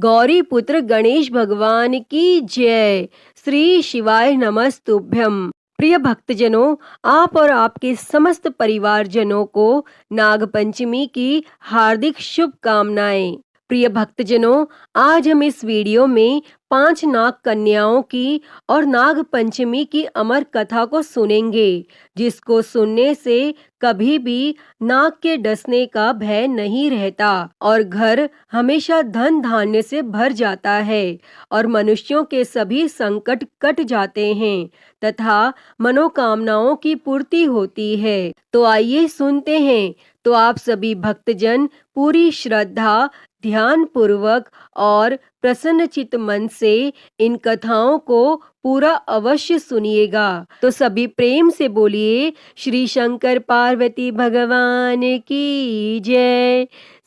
गौरी पुत्र गणेश भगवान की जय। श्री शिवाय नमस्तुभ्यम। प्रिय भक्तजनों, आप और आपके समस्त परिवारजनों को नाग पंचमी की हार्दिक शुभकामनाएं। प्रिय भक्तजनों, आज हम इस वीडियो में 5 नाग कन्याओं की और नाग पंचमी की अमर कथा को सुनेंगे, जिसको सुनने से कभी भी नाग के डसने का भय नहीं रहता और घर हमेशा धन धान्य से भर जाता है और मनुष्यों के सभी संकट कट जाते हैं तथा मनोकामनाओं की पूर्ति होती है। तो आइए सुनते हैं। तो आप सभी भक्तजन पूरी श्रद्धा, ध्यान पूर्वक और प्रसन्नचित्त मन से इन कथाओं को पूरा अवश्य सुनिएगा। तो सभी प्रेम से बोलिए श्री शंकर पार्वती भगवान की जय,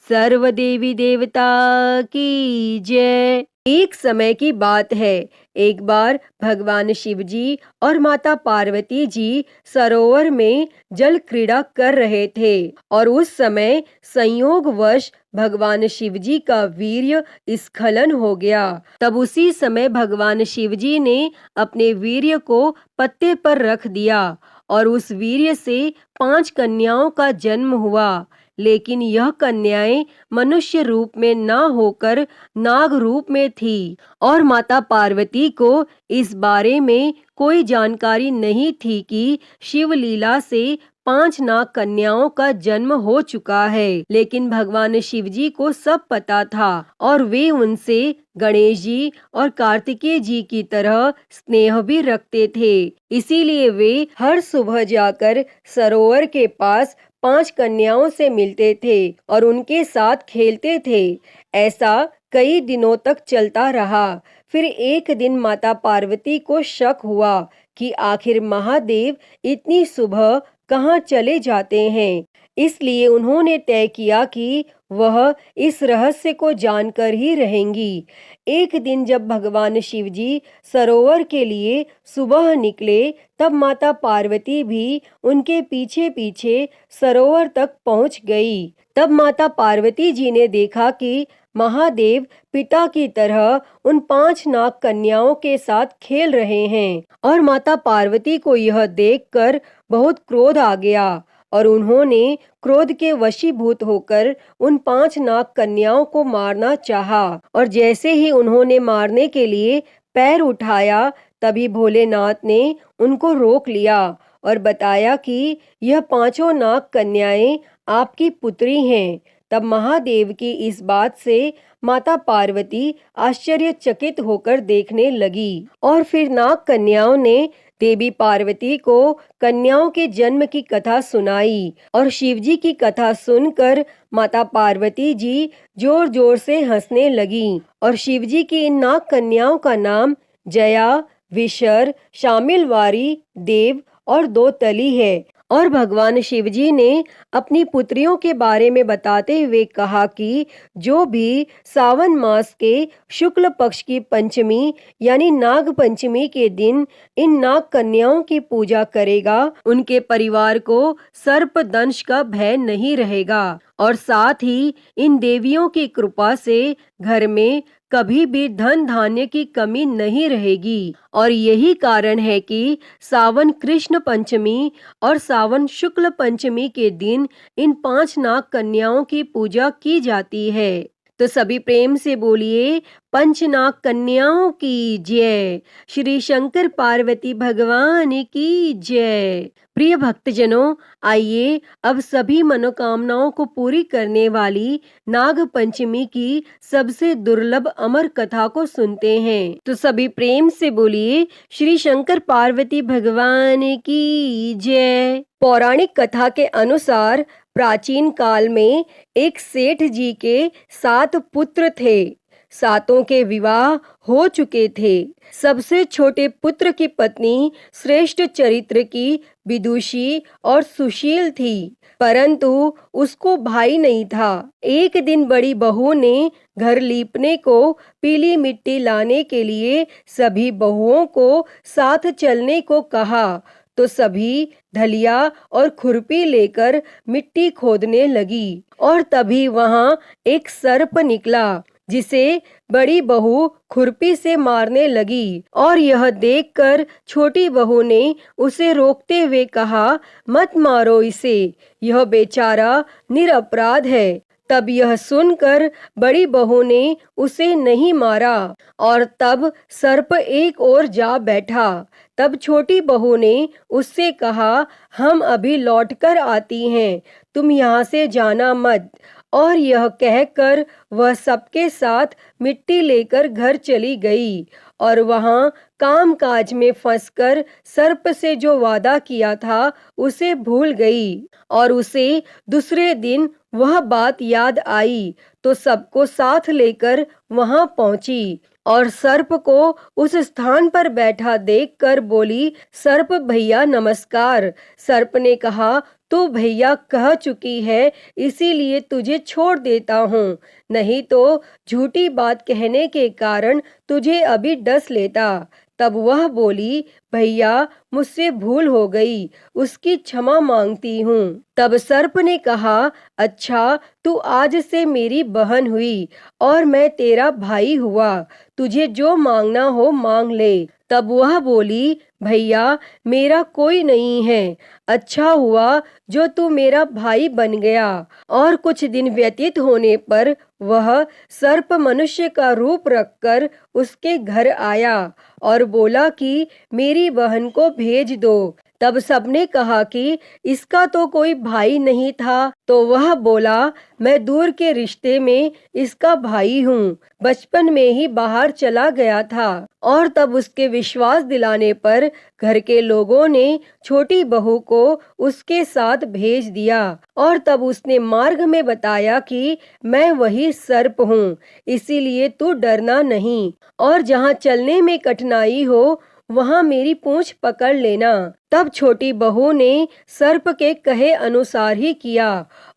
सर्व देवी देवता की जय। एक समय की बात है, एक बार भगवान शिव जी और माता पार्वती जी सरोवर में जल क्रीड़ा कर रहे थे और उस समय संयोगवश भगवान शिव जी का वीर्य स्खलन हो गया। तब उसी समय भगवान शिव जी ने अपने वीर्य को पत्ते पर रख दिया और उस वीर्य से 5 कन्याओं का जन्म हुआ। लेकिन यह कन्याएं मनुष्य रूप में न होकर नाग रूप में थी और माता पार्वती को इस बारे में कोई जानकारी नहीं थी कि शिव लीला से 5 नाग कन्याओं का जन्म हो चुका है। लेकिन भगवान शिव जी को सब पता था और वे उनसे गणेश जी और कार्तिकेय जी की तरह स्नेह भी रखते थे। इसीलिए वे हर सुबह जाकर सरोवर के पास 5 कन्याओं से मिलते थे और उनके साथ खेलते थे। ऐसा कई दिनों तक चलता रहा। फिर एक दिन माता पार्वती को शक हुआ कि आखिर महादेव इतनी सुबह कहाँ चले जाते हैं। इसलिए उन्होंने तय किया कि वह इस रहस्य को जानकर ही रहेंगी। एक दिन जब भगवान शिव जी सरोवर के लिए सुबह निकले, तब माता पार्वती भी उनके पीछे पीछे सरोवर तक पहुंच गई। तब माता पार्वती जी ने देखा कि महादेव पिता की तरह उन 5 नाग कन्याओं के साथ खेल रहे हैं और माता पार्वती को यह देखकर बहुत क्रोध आ गया और उन्होंने क्रोध के वशीभूत होकर उन 5 नाग कन्याओं को मारना चाहा। और जैसे ही उन्होंने मारने के लिए पैर उठाया, तभी भोलेनाथ ने उनको रोक लिया और बताया कि यह 5 नाग कन्याएं आपकी पुत्री हैं। तब महादेव की इस बात से माता पार्वती आश्चर्यचकित होकर देखने लगी और फिर नाग कन्याओं ने देवी पार्वती को कन्याओं के जन्म की कथा सुनाई और शिवजी की कथा सुनकर माता पार्वती जी जोर जोर से हंसने लगी। और शिवजी की इन नाग कन्याओं का नाम जया, विशर, शामिलवारी, देव और दोतली है। और भगवान शिवजी ने अपनी पुत्रियों के बारे में बताते हुए कहा कि जो भी सावन मास के शुक्ल पक्ष की पंचमी यानी नाग पंचमी के दिन इन नाग कन्याओं की पूजा करेगा, उनके परिवार को सर्प दंश का भय नहीं रहेगा और साथ ही इन देवियों की कृपा से घर में कभी भी धन धान्य की कमी नहीं रहेगी। और यही कारण है कि सावन कृष्ण पंचमी और सावन शुक्ल पंचमी के दिन इन 5 नाग कन्याओं की पूजा की जाती है। तो सभी प्रेम से बोलिए पंचनाग कन्याओं की जय, श्री शंकर पार्वती भगवान की जय। प्रिय भक्तजनों, आइए अब सभी मनोकामनाओं को पूरी करने वाली नाग पंचमी की सबसे दुर्लभ अमर कथा को सुनते हैं। तो सभी प्रेम से बोलिए श्री शंकर पार्वती भगवान की जय। पौराणिक कथा के अनुसार प्राचीन काल में एक सेठ जी के 7 पुत्र थे। 7 के विवाह हो चुके थे। सबसे छोटे पुत्र की पत्नी श्रेष्ठ चरित्र की, विदुषी और सुशील थी, परंतु उसको भाई नहीं था। एक दिन बड़ी बहू ने घर लीपने को पीली मिट्टी लाने के लिए सभी बहुओं को साथ चलने को कहा, तो सभी धलिया और खुरपी लेकर मिट्टी खोदने लगी और तभी वहां एक सर्प निकला जिसे बड़ी बहू खुरपी से मारने लगी। और यह देखकर छोटी बहू ने उसे रोकते हुए कहा, मत मारो इसे, यह बेचारा निरपराध है। तब यह सुनकर बड़ी बहू ने उसे नहीं मारा और तब सर्प एक ओर जा बैठा। तब छोटी बहू ने उससे कहा, हम अभी लौटकर आती हैं, तुम यहाँ से जाना मत। और यह कहकर वह सबके साथ मिट्टी लेकर घर चली गई और वहाँ काम काज में फंसकर सर्प से जो वादा किया था उसे भूल गई। और उसे दूसरे दिन वह बात याद आई तो सबको साथ लेकर वहां पहुंची और सर्प को उस स्थान पर बैठा देखकर बोली, सर्प भैया नमस्कार। सर्प ने कहा, तू भैया कह चुकी है इसीलिए तुझे छोड़ देता हूँ, नहीं तो झूठी बात कहने के कारण तुझे अभी डस लेता। तब वह बोली, भैया मुझसे भूल हो गई, उसकी क्षमा मांगती हूँ। तब सर्प ने कहा, अच्छा तू आज से मेरी बहन हुई और मैं तेरा भाई हुआ, तुझे जो मांगना हो मांग ले। तब वह बोली, भैया मेरा कोई नहीं है, अच्छा हुआ जो तू मेरा भाई बन गया। और कुछ दिन व्यतीत होने पर वह सर्प मनुष्य का रूप रखकर उसके घर आया और बोला कि मेरी बहन को भेज दो। तब सबने कहा कि इसका तो कोई भाई नहीं था। तो वह बोला, मैं दूर के रिश्ते में इसका भाई हूँ, बचपन में ही बाहर चला गया था। और तब उसके विश्वास दिलाने पर घर के लोगों ने छोटी बहू को उसके साथ भेज दिया। और तब उसने मार्ग में बताया कि मैं वही सर्प हूँ, इसीलिए तू डरना नहीं, और जहाँ चलने में कठिनाई हो वहां मेरी पूंछ पकड़ लेना। तब छोटी बहू ने सर्प के कहे अनुसार ही किया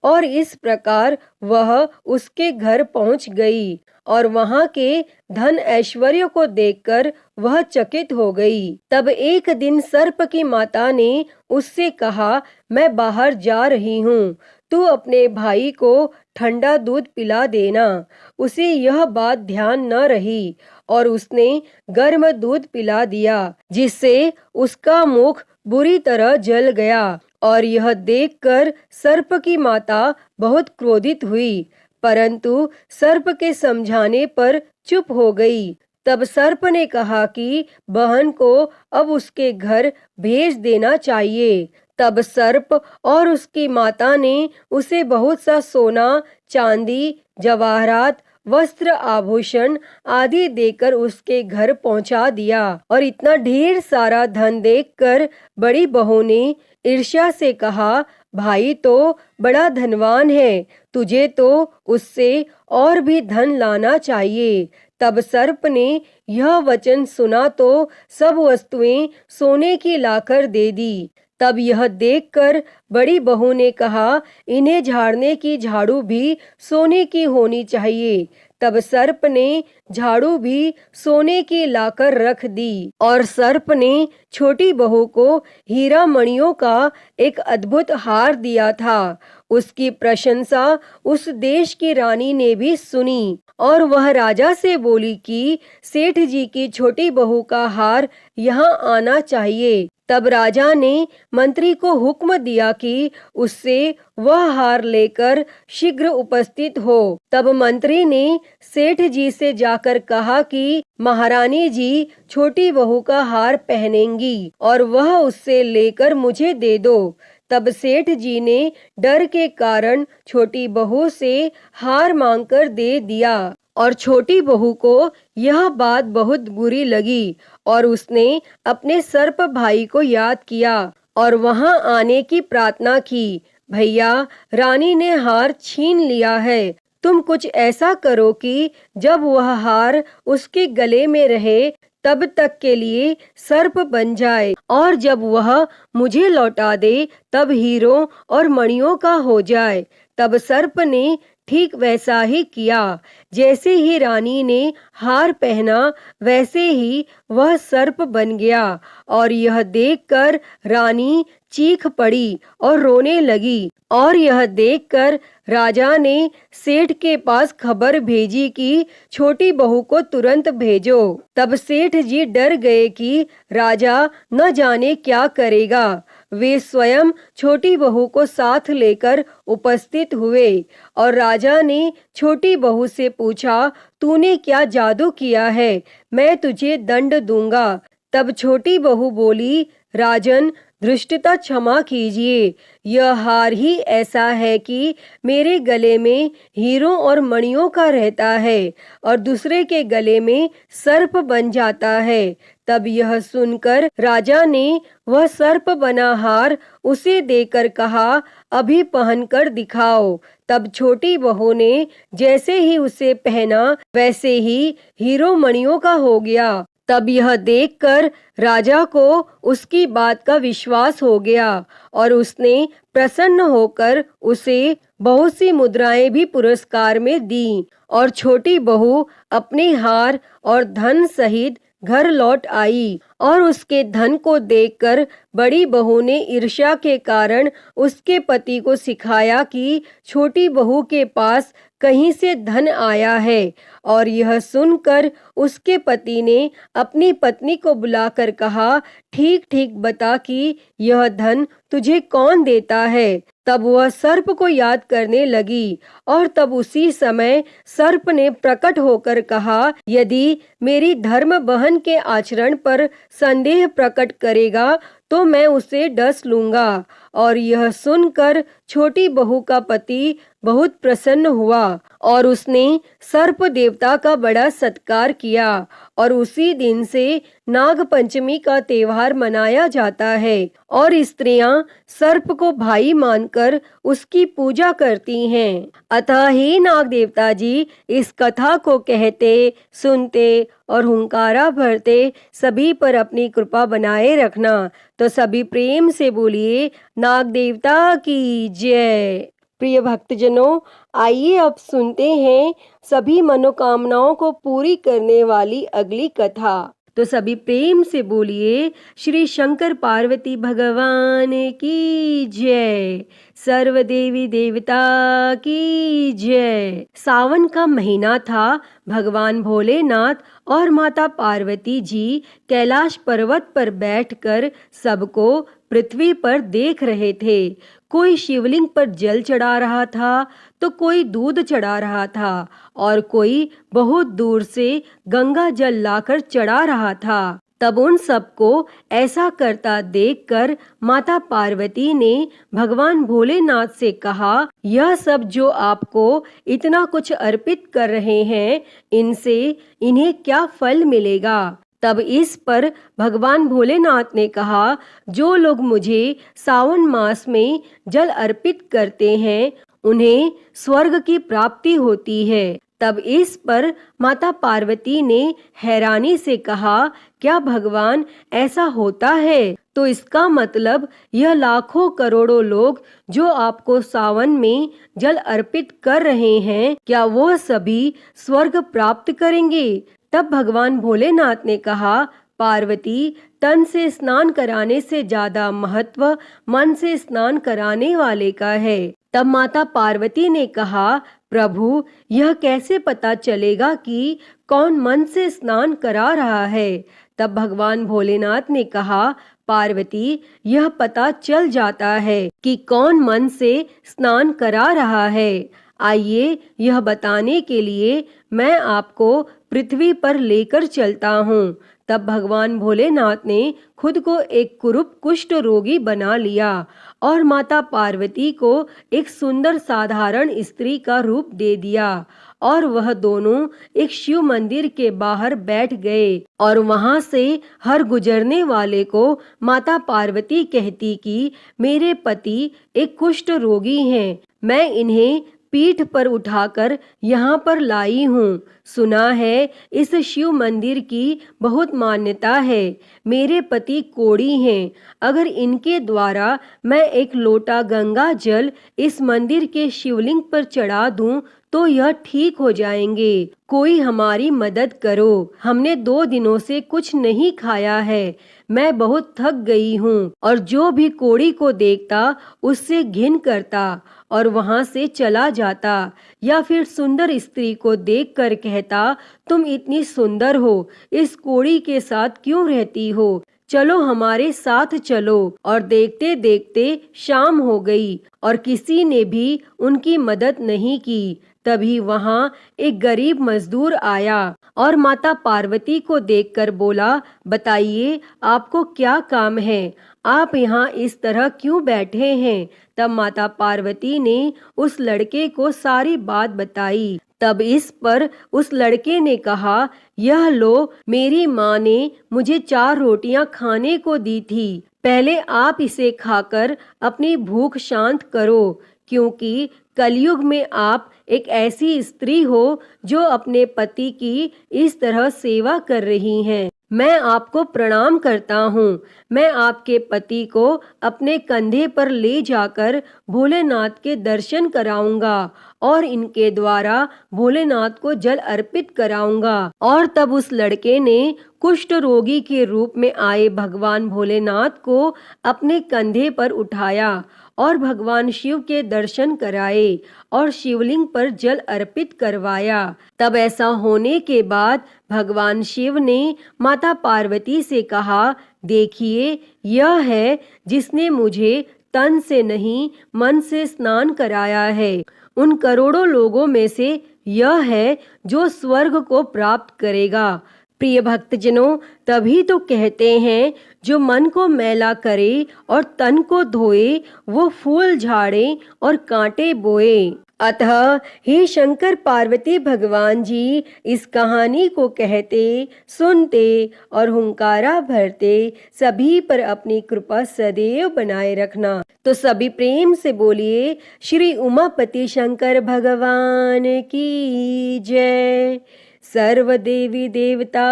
और इस प्रकार वह उसके घर पहुंच गई और वहां के धन ऐश्वर्य को देखकर वह चकित हो गई। तब एक दिन सर्प की माता ने उससे कहा, मैं बाहर जा रही हूँ, तू अपने भाई को ठंडा दूध पिला देना। उसे यह बात ध्यान न रही और उसने गर्म दूध पिला दिया, जिससे उसका मुख बुरी तरह जल गया। और यह देखकर सर्प की माता बहुत क्रोधित हुई, परंतु सर्प के समझाने पर चुप हो गई। तब सर्प ने कहा कि बहन को अब उसके घर भेज देना चाहिए। तब सर्प और उसकी माता ने उसे बहुत सा सोना, चांदी, जवाहरात, वस्त्र, आभूषण आदि देकर उसके घर पहुंचा दिया। और इतना ढेर सारा धन देखकर बड़ी बहू ने ईर्ष्या से कहा, भाई तो बड़ा धनवान है, तुझे तो उससे और भी धन लाना चाहिए। तब सर्प ने यह वचन सुना तो सब वस्तुएं सोने की लाकर दे दी। तब यह देखकर बड़ी बहू ने कहा, इन्हें झाड़ने की झाड़ू भी सोने की होनी चाहिए। तब सर्प ने झाड़ू भी सोने की लाकर रख दी और सर्प ने छोटी बहू को हीरा मणियों का एक अद्भुत हार दिया था। उसकी प्रशंसा उस देश की रानी ने भी सुनी और वह राजा से बोली कि सेठ जी की छोटी बहू का हार यहाँ आना चाहिए। तब राजा ने मंत्री को हुक्म दिया कि उससे वह हार लेकर शीघ्र उपस्थित हो। तब मंत्री ने सेठ जी से जाकर कहा कि महारानी जी छोटी बहू का हार पहनेंगी और वह उससे लेकर मुझे दे दो। तब सेठ जी ने डर के कारण छोटी बहू से हार मांगकर दे दिया और छोटी बहू को यह बात बहुत बुरी लगी और उसने अपने सर्प भाई को याद किया और वहां आने की प्रार्थना की। भैया, रानी ने हार छीन लिया है, तुम कुछ ऐसा करो कि जब वह हार उसके गले में रहे तब तक के लिए सर्प बन जाए और जब वह मुझे लौटा दे तब हीरों और मणियों का हो जाए। तब सर्प ने ठीक वैसा ही किया। जैसे ही रानी ने हार पहना वैसे ही वह सर्प बन गया और यह देखकर रानी चीख पड़ी और रोने लगी। और यह देखकर राजा ने सेठ के पास खबर भेजी कि छोटी बहू को तुरंत भेजो। तब सेठ जी डर गए कि राजा न जाने क्या करेगा। वे स्वयं छोटी बहू को साथ लेकर उपस्थित हुए और राजा ने छोटी बहू से पूछा, तूने क्या जादू किया है? मैं तुझे दंड दूंगा। तब छोटी बहू बोली, राजन धृष्टता क्षमा कीजिए, यह हार ही ऐसा है कि मेरे गले में हीरों और मणियों का रहता है और दूसरे के गले में सर्प बन जाता है। तब यह सुनकर राजा ने वह सर्प बना हार उसे देकर कहा, अभी पहनकर दिखाओ। तब छोटी बहू ने जैसे ही उसे पहना वैसे ही हीरो मणियों का हो गया। तब यह देखकर राजा को उसकी बात का विश्वास हो गया और उसने प्रसन्न होकर उसे बहुत सी मुद्राएं भी पुरस्कार में दी और छोटी बहू अपने हार और धन सहित घर लौट आई। और उसके धन को देखकर बड़ी बहू ने ईर्ष्या के कारण उसके पति को सिखाया कि छोटी बहू के पास कहीं से धन आया है। और यह सुनकर उसके पति ने अपनी पत्नी को बुलाकर कहा, ठीक ठीक बता कि यह धन तुझे कौन देता है। तब वह सर्प को याद करने लगी और तब उसी समय सर्प ने प्रकट होकर कहा, यदि मेरी धर्म बहन के आचरण पर संदेह प्रकट करेगा तो मैं उसे डस लूंगा। और यह सुनकर छोटी बहू का पति बहुत प्रसन्न हुआ और उसने सर्प देवता का बड़ा सत्कार किया और उसी दिन से नाग पंचमी का त्योहार मनाया जाता है और स्त्रियां सर्प को भाई मानकर उसकी पूजा करती हैं। अतः हे नाग देवता जी, इस कथा को कहते, सुनते और हुंकारा भरते सभी पर अपनी कृपा बनाए रखना। तो सभी प्रेम से बोलिए, नाग देवता की जय। प्रिय भक्तजनों, आइए अब सुनते हैं सभी मनोकामनाओं को पूरी करने वाली अगली कथा। तो सभी प्रेम से बोलिए, श्री शंकर पार्वती भगवान की जय, सर्व देवी देवता की जय। सावन का महीना था। भगवान भोलेनाथ और माता पार्वती जी कैलाश पर्वत पर बैठकर सबको पृथ्वी पर देख रहे थे। कोई शिवलिंग पर जल चढ़ा रहा था तो कोई दूध चढ़ा रहा था और कोई बहुत दूर से गंगा जल लाकर चढ़ा रहा था। तब उन सबको ऐसा करता देखकर माता पार्वती ने भगवान भोलेनाथ से कहा, यह सब जो आपको इतना कुछ अर्पित कर रहे हैं, इनसे इन्हें क्या फल मिलेगा? तब इस पर भगवान भोलेनाथ ने कहा, जो लोग मुझे सावन मास में जल अर्पित करते हैं उन्हें स्वर्ग की प्राप्ति होती है। तब इस पर माता पार्वती ने हैरानी से कहा, क्या भगवान ऐसा होता है? तो इसका मतलब यह लाखों करोड़ों लोग जो आपको सावन में जल अर्पित कर रहे हैं, क्या वो सभी स्वर्ग प्राप्त करेंगे? तब भगवान भोलेनाथ ने कहा, पार्वती, तन से स्नान कराने से ज्यादा महत्व मन से स्नान कराने वाले का है। तब माता पार्वती ने कहा, प्रभु, यह कैसे पता चलेगा कि कौन मन से स्नान करा रहा है? तब भगवान भोलेनाथ ने कहा, पार्वती, यह पता चल जाता है कि कौन मन से स्नान करा रहा है। आइए यह बताने के लिए मैं आपको पृथ्वी पर लेकर चलता हूँ। तब भगवान भोलेनाथ ने खुद को एक कुरूप कुष्ठ रोगी बना लिया और माता पार्वती को एक सुंदर साधारण स्त्री का रूप दे दिया और वह दोनों एक शिव मंदिर के बाहर बैठ गए और वहां से हर गुजरने वाले को माता पार्वती कहती कि मेरे पति एक कुष्ठ रोगी हैं, मैं इन्हें पीठ पर उठाकर यहाँ पर लाई हूँ। सुना है इस शिव मंदिर की बहुत मान्यता है। मेरे पति कोढ़ी हैं। अगर इनके द्वारा मैं एक लोटा गंगा जल इस मंदिर के शिवलिंग पर चढ़ा दूं तो यह ठीक हो जाएंगे। कोई हमारी मदद करो। हमने 2 दिनों से कुछ नहीं खाया है। मैं बहुत थक गई हूँ। और जो भी कोढ़ी को देखता उससे घिन करता और वहां से चला जाता, या फिर सुंदर स्त्री को देखकर कहता, तुम इतनी सुंदर हो, इस कोढ़ी के साथ क्यों रहती हो? चलो हमारे साथ चलो। और देखते देखते शाम हो गई और किसी ने भी उनकी मदद नहीं की। तभी वहां एक गरीब मजदूर आया और माता पार्वती को देखकर बोला, बताइए आपको क्या काम है? आप यहाँ इस तरह क्यों बैठे हैं? तब माता पार्वती ने उस लड़के को सारी बात बताई। तब इस पर उस लड़के ने कहा, यह लो, मेरी माँ ने मुझे 4 रोटियां खाने को दी थी। पहले आप इसे खाकर अपनी भूख शांत करो, क्योंकि कलयुग में आप एक ऐसी स्त्री हो जो अपने पति की इस तरह सेवा कर रही हैं। मैं आपको प्रणाम करता हूँ। मैं आपके पति को अपने कंधे पर ले जाकर भोलेनाथ के दर्शन कराऊंगा और इनके द्वारा भोलेनाथ को जल अर्पित कराऊंगा। और तब उस लड़के ने कुष्ठ रोगी के रूप में आए भगवान भोलेनाथ को अपने कंधे पर उठाया और भगवान शिव के दर्शन कराए और शिवलिंग पर जल अर्पित करवाया। तब ऐसा होने के बाद भगवान शिव ने माता पार्वती से कहा, देखिए, यह है जिसने मुझे तन से नहीं मन से स्नान कराया है। उन करोड़ों लोगों में से यह है जो स्वर्ग को प्राप्त करेगा। प्रिय भक्तजनों, तभी तो कहते हैं, जो मन को मैला करे और तन को धोए वो फूल झाड़े और कांटे बोए। अतः हे शंकर पार्वती भगवान जी, इस कहानी को कहते, सुनते और हुंकारा भरते सभी पर अपनी कृपा सदैव बनाए रखना। तो सभी प्रेम से बोलिए, श्री उमापति शंकर भगवान की जय। सर्व देवी देवता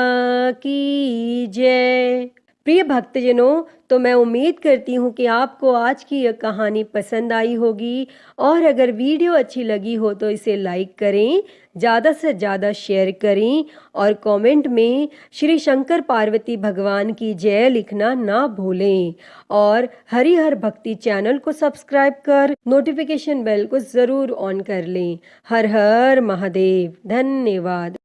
की जय। प्रिय भक्तजनों, तो मैं उम्मीद करती हूँ कि आपको आज की यह कहानी पसंद आई होगी। और अगर वीडियो अच्छी लगी हो तो इसे लाइक करें, ज़्यादा से ज़्यादा शेयर करें और कमेंट में श्री शंकर पार्वती भगवान की जय लिखना ना भूलें। और हरिहर भक्ति चैनल को सब्सक्राइब कर नोटिफिकेशन बेल को ज़रूर ऑन कर लें। हर हर महादेव। धन्यवाद।